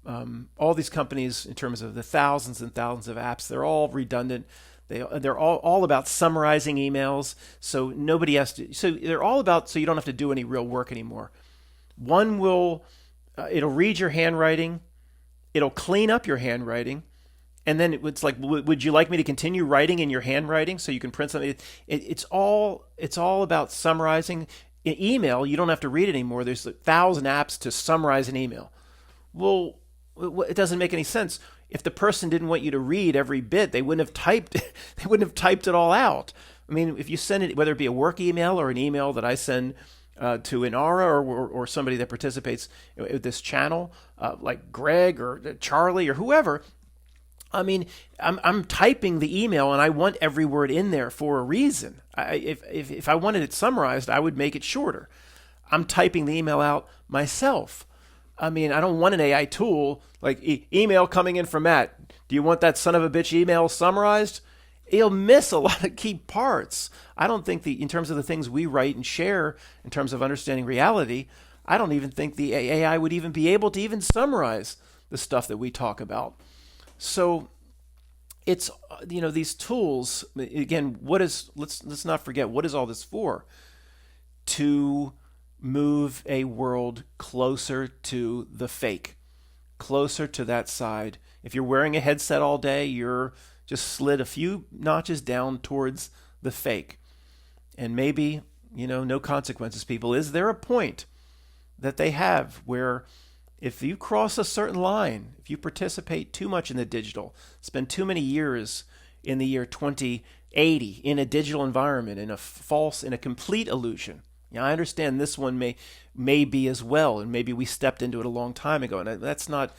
all these companies, in terms of the thousands and thousands of apps, they're all redundant. They're all about summarizing emails, so nobody has to. So they're all about so you don't have to do any real work anymore. One will, it'll read your handwriting, it'll clean up your handwriting. And then it's like, would you like me to continue writing in your handwriting so you can print something? It's all about summarizing. In email, you don't have to read it anymore. There's 1,000 apps to summarize an email. Well, it doesn't make any sense. If the person didn't want you to read every bit, they wouldn't have typed. They wouldn't have typed it all out. I mean, if you send it, whether it be a work email or an email that I send to Inara or somebody that participates with this channel, like Greg or Charlie or whoever. I mean, I'm typing the email and I want every word in there for a reason. If I wanted it summarized, I would make it shorter. I'm typing the email out myself. I mean, I don't want an AI tool like email coming in from Matt. Do you want that son of a bitch email summarized? It'll miss a lot of key parts. I don't think in terms of the things we write and share in terms of understanding reality, I don't even think the AI would even be able to even summarize the stuff that we talk about. So it's, these tools, again, let's not forget, what is all this for? To move a world closer to the fake, closer to that side. If you're wearing a headset all day, you're just slid a few notches down towards the fake. And maybe, no consequences, people. Is there a point that they have where if you cross a certain line, if you participate too much in the digital, spend too many years in the year 2080 in a digital environment, in a complete illusion. I understand this one may be as well, and maybe we stepped into it a long time ago, and that's not.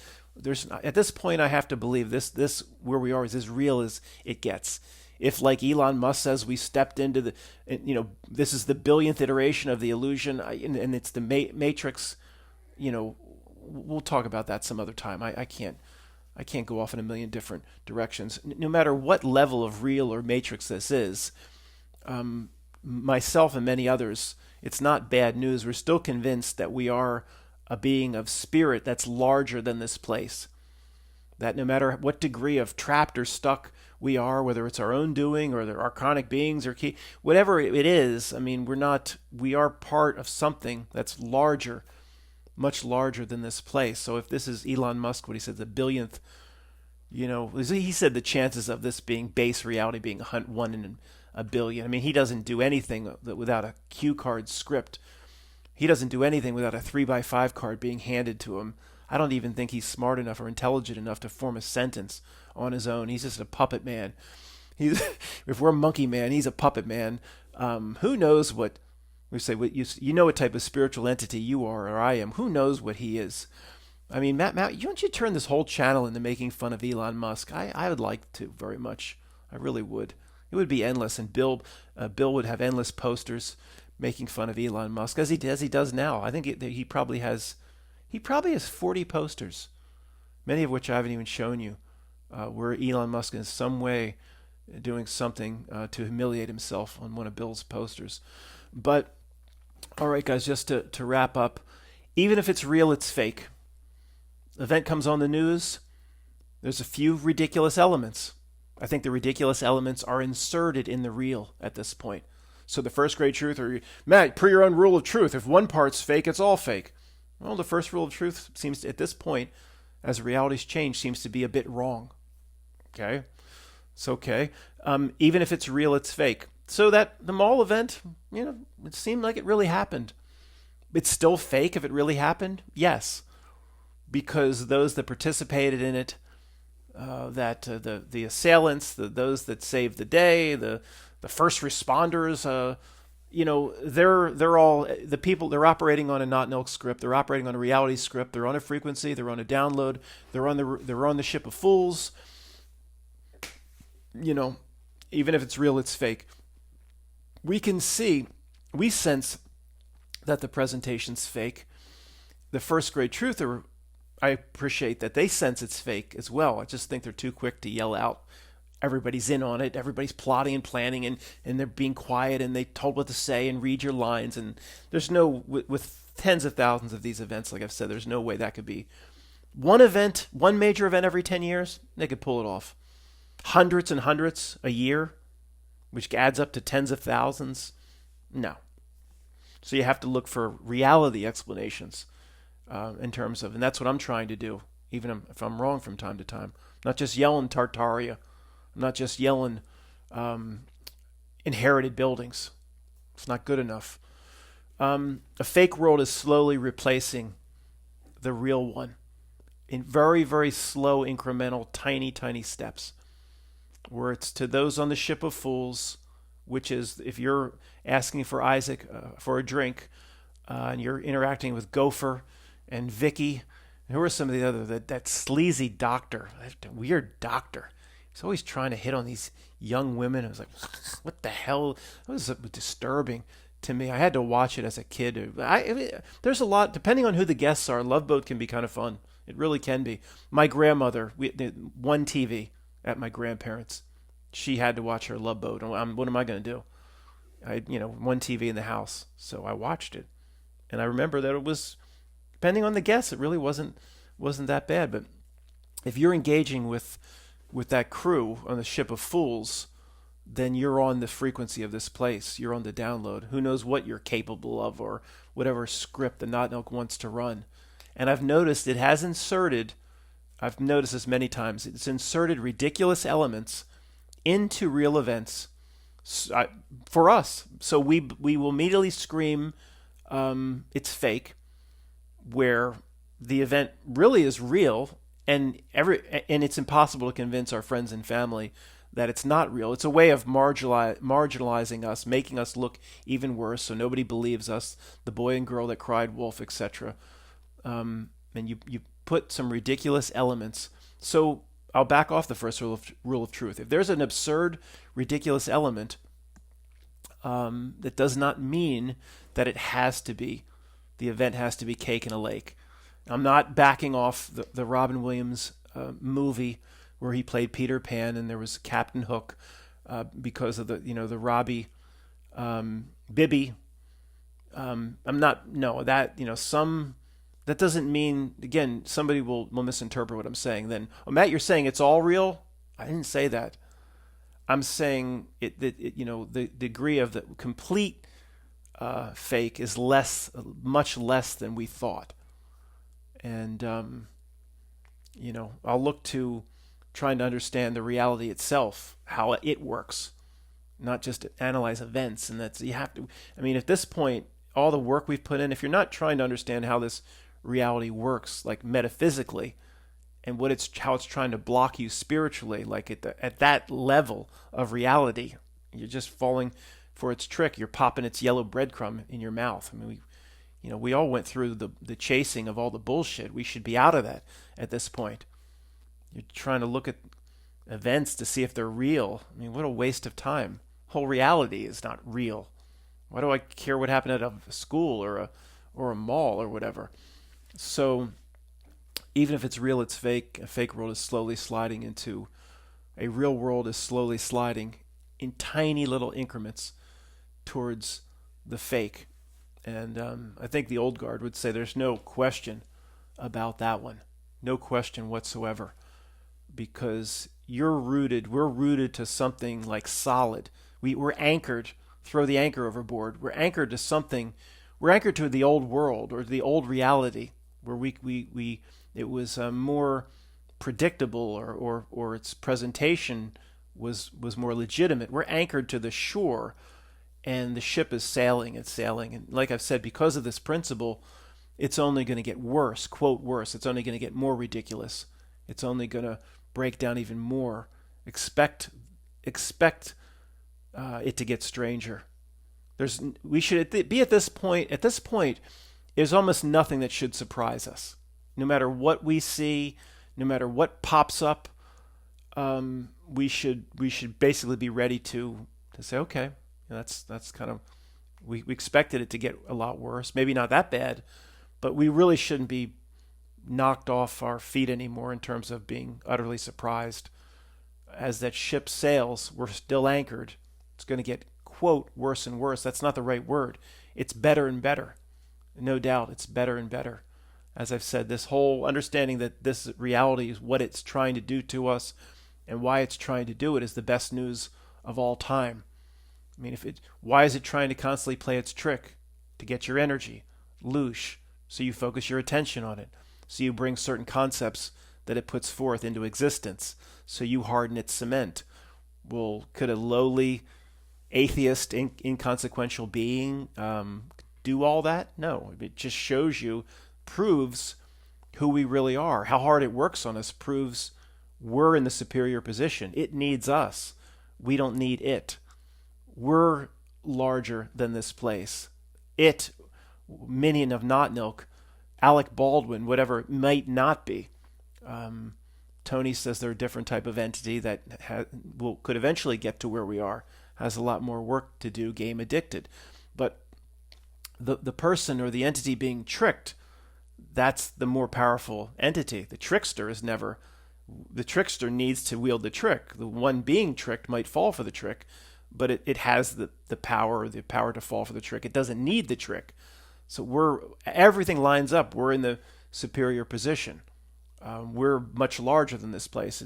At this point, I have to believe this where we are is as real as it gets. If, like Elon Musk says, we stepped into this is the billionth iteration of the illusion, and it's the Matrix, we'll talk about that some other time. I can't go off in a million different directions. No matter what level of real or Matrix this is, myself and many others, it's not bad news. We're still convinced that we are a being of spirit that's larger than this place. That no matter what degree of trapped or stuck we are, whether it's our own doing or the archonic beings or whatever it is, I mean, we are part of something that's larger, much larger than this place. So if this is Elon Musk, what he said, the billionth He said the chances of this being base reality being 1 in a billion. I mean, he doesn't do anything without a cue card script. He doesn't do anything without a 3x5 card being handed to him. I don't even think he's smart enough or intelligent enough to form a sentence on his own. He's just a puppet man. He's If we're Monkey Man, he's a puppet man. Who knows what we say? What what type of spiritual entity you are or I am. Who knows what he is? I mean, Matt, you don't you turn this whole channel into making fun of Elon Musk? I would like to very much. I really would. It would be endless, and Bill would have endless posters making fun of Elon Musk as he does now. I think he probably has 40 posters, many of which I haven't even shown you, where Elon Musk in some way doing something to humiliate himself on one of Bill's posters. But all right, guys, just to wrap up, even if it's real, it's fake. Event comes on the news, there's a few ridiculous elements. I think the ridiculous elements are inserted in the real at this point. So the first great truth, or Matt, per your own rule of truth, if one part's fake, it's all fake. Well, the first rule of truth seems to, at this point, as reality's changed, seems to be a bit wrong. Okay? It's okay. Even if it's real, it's fake. So that the mall event, it seemed like it really happened. It's still fake if it really happened? Yes. Because those that participated in it, the assailants, those that saved the day, the first responders, they're all the people. They're operating on a not milk script. They're operating on a reality script. They're on a frequency. They're on a download. They're on the ship of fools. Even if it's real, it's fake. We sense that the presentation's fake. The first great truther, I appreciate that they sense it's fake as well. I just think they're too quick to yell out. Everybody's in on it. Everybody's plotting and planning, and they're being quiet, and they told what to say and read your lines. And there's with tens of thousands of these events, like I've said, there's no way that could be one major event every 10 years. They could pull it off. Hundreds and hundreds a year, which adds up to tens of thousands. No. So you have to look for reality explanations. In terms of, and that's what I'm trying to do, even if I'm wrong from time to time. I'm not just yelling Tartaria. I'm not just yelling inherited buildings. It's not good enough. A fake world is slowly replacing the real one in very, very slow, incremental, tiny, tiny steps. Where it's to those on the ship of fools, which is if you're asking for Isaac for a drink and you're interacting with Gopher and Vicky. Who are some of the other that sleazy doctor, that weird doctor? He's always trying to hit on these young women. I was like, what the hell? That was disturbing to me. I had to watch it as a kid. There's a lot, depending on who the guests are. Love Boat can be kind of fun. It really can be. My grandmother, one TV at my grandparents. She had to watch her Love Boat. What am I going to do? One TV in the house, so I watched it, and I remember that it was. Depending on the guests, it really wasn't that bad. But if you're engaging with that crew on the ship of fools, then you're on the frequency of this place. You're on the download. Who knows what you're capable of or whatever script the Not Milk wants to run. And I've noticed it has inserted, I've noticed this many times, it's inserted ridiculous elements into real events for us. So we will immediately scream, it's fake, where the event really is real, and it's impossible to convince our friends and family that it's not real. It's a way of marginalizing us, making us look even worse, so nobody believes us, the boy and girl that cried wolf, etc. And you put some ridiculous elements. So I'll back off the first rule of truth. If there's an absurd, ridiculous element, that does not mean that it has to be. The event has to be cake in a lake. I'm not backing off the Robin Williams movie where he played Peter Pan and there was Captain Hook because of the Robbie Bibby. I'm not that doesn't mean, again, somebody will misinterpret what I'm saying. Then, Matt, you're saying it's all real? I didn't say that. I'm saying the degree of the complete fake is much less than we thought. And, I'll look to trying to understand the reality itself, how it works, not just analyze events. And that's, you have to, I mean, at this point, all the work we've put in, if you're not trying to understand how this reality works, like metaphysically, and what it's how it's trying to block you spiritually, like at that level of reality, you're just falling for its trick. You're popping its yellow breadcrumb in your mouth. I mean, we all went through the chasing of all the bullshit. We should be out of that at this point. You're trying to look at events to see if they're real. I mean, what a waste of time. Whole reality is not real. Why do I care what happened at a school or a mall or whatever? So even if it's real, it's fake. A fake world is slowly sliding into a real world is slowly sliding in tiny little increments towards the fake. And I think the old guard would say there's no question about that one. No question whatsoever. Because we're rooted to something like solid. We're anchored, throw the anchor overboard. We're anchored to something, we're anchored to the old world or the old reality where it was more predictable or its presentation was more legitimate. We're anchored to the shore and the ship is sailing and sailing. And like I've said, because of this principle, it's only going to get worse, quote worse. It's only going to get more ridiculous. It's only going to break down even more. Expect it to get stranger. We should be at this point. At this point, there's almost nothing that should surprise us. No matter what we see, no matter what pops up, we should basically be ready to say, okay, that's kind of we expected it to get a lot worse. Maybe not that bad, but we really shouldn't be knocked off our feet anymore in terms of being utterly surprised. As that ship sails, we're still anchored. It's going to get, quote, worse and worse. That's not the right word. It's better and better. No doubt, it's better and better. As I've said, this whole understanding that this reality is what it's trying to do to us and why it's trying to do it is the best news of all time. I mean, why is it trying to constantly play its trick? To get your energy, loosh, so you focus your attention on it. So you bring certain concepts that it puts forth into existence. So you harden its cement. Well, could a lowly atheist, inconsequential being do all that? No. It just shows you, proves who we really are. How hard it works on us proves we're in the superior position. It needs us. We don't need it. We're larger than this place. It, minion of Notnilk, Alec Baldwin, whatever it might not be. Tony says they're a different type of entity that could eventually get to where we are. Has a lot more work to do, game addicted. But the person or the entity being tricked, that's the more powerful entity. The trickster needs to wield the trick. The one being tricked might fall for the trick, but it has the power to fall for the trick. It doesn't need the trick. So everything lines up. We're in the superior position. We're much larger than this place.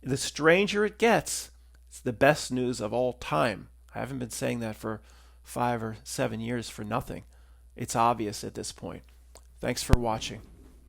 The stranger it gets, it's the best news of all time. I haven't been saying that for 5 or 7 years for nothing. It's obvious at this point. Thanks for watching.